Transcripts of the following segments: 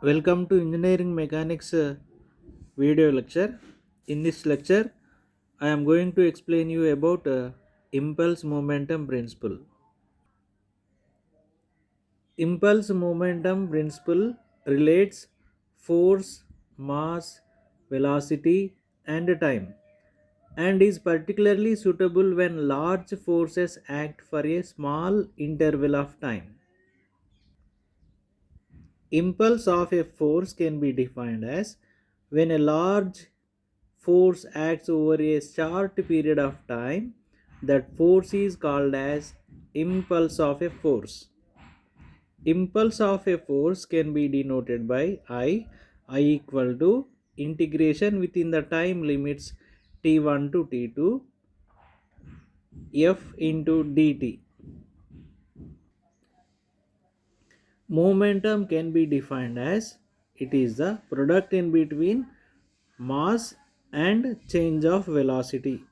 Welcome to Engineering Mechanics video lecture. In this lecture, I am going to explain you about impulse momentum principle. Impulse momentum principle relates force, mass, velocity, and time, and is particularly suitable when large forces act for a small interval of time. Impulse of a force can be defined as when a large force acts over a short period of time, that force is called as impulse of a force. Impulse of a force can be denoted by I equal to integration within the time limits t1 to t2 f into dt. Momentum can be defined as it is the product in between mass and change of velocity.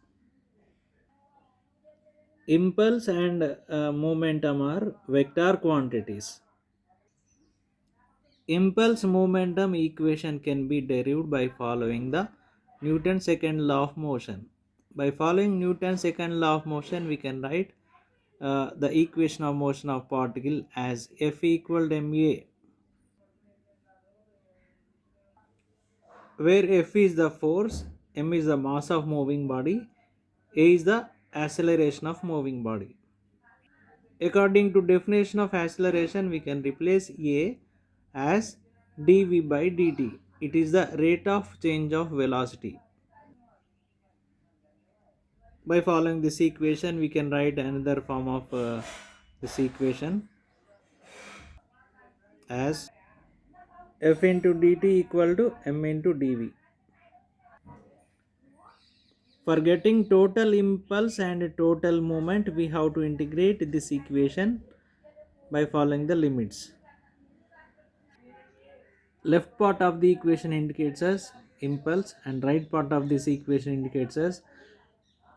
Impulse and momentum are vector quantities. Impulse momentum equation can be derived by following the Newton's second law of motion. By following Newton's second law of motion, we can write the equation of motion of particle as F equal to ma, where F is the force, m is the mass of moving body, a is the acceleration of moving body. According to definition of acceleration, we can replace a as dv by dt. It is the rate of change of velocity. By following this equation, we can write another form of this equation as f into dt equal to m into dv. For getting total impulse and total moment, we have to integrate this equation by following the limits. Left part of the equation indicates as impulse and right part of this equation indicates as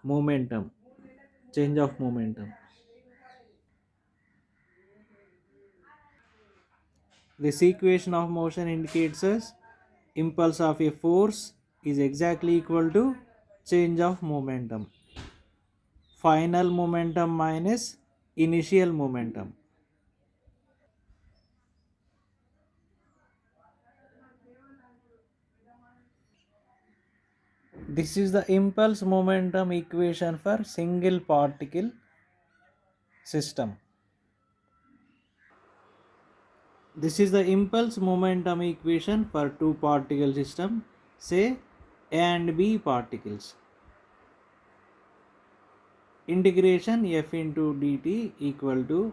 momentum, change of momentum. This equation of motion indicates as impulse of a force is exactly equal to change of momentum, final momentum minus initial momentum. This is the impulse momentum equation for single particle system. This is the impulse momentum equation for two particle system, say A and B particles. Integration f into dt equal to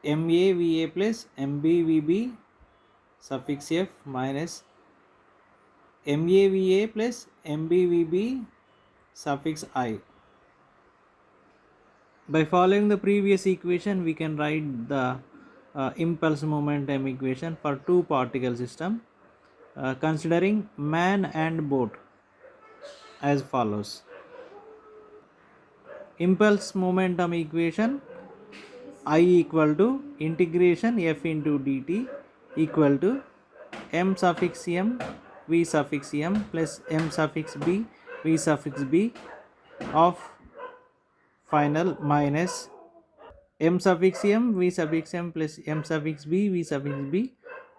MAVA plus MBVB suffix f minus MAVA plus MBVB suffix I. By following the previous equation, we can write the impulse momentum equation for two particle system considering man and boat as follows. Impulse momentum equation I equal to integration f into dt equal to m suffix m v suffix m plus m suffix b v suffix b of final minus m suffix m v suffix m plus m suffix b v suffix b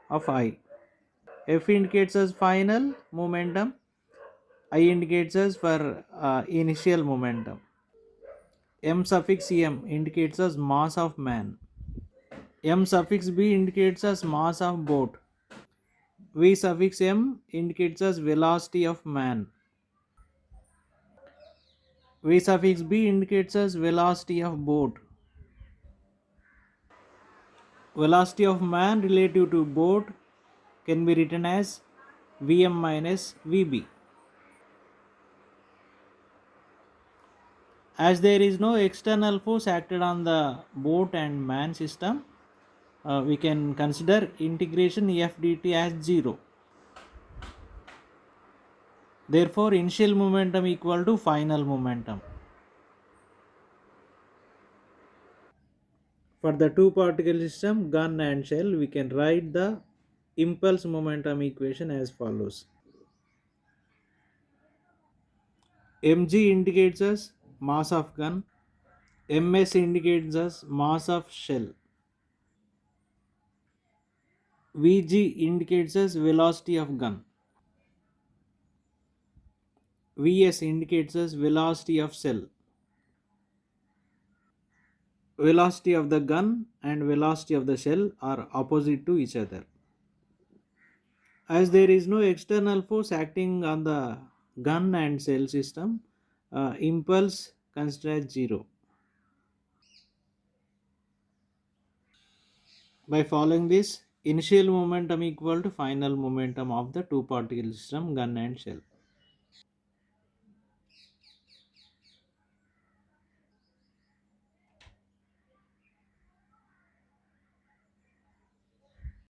of I. F indicates as final momentum, I indicates as for initial momentum. M suffix m indicates as mass of man. M suffix b indicates as mass of boat. V suffix m indicates as velocity of man. V suffix b indicates as velocity of boat. Velocity of man relative to boat can be written as Vm minus Vb. As there is no external force acted on the boat and man system, we can consider integration f dt as 0. Therefore, initial momentum equal to final momentum. For the two particle system gun and shell, we can write the impulse momentum equation as follows. Mg indicates us mass of gun, Ms indicates us mass of shell, Vg indicates us velocity of gun, Vs indicates us velocity of cell. Velocity of the gun and velocity of the shell are opposite to each other. As there is no external force acting on the gun and cell system, impulse considered zero. By following this, initial momentum equal to final momentum of the two particle system gun and shell.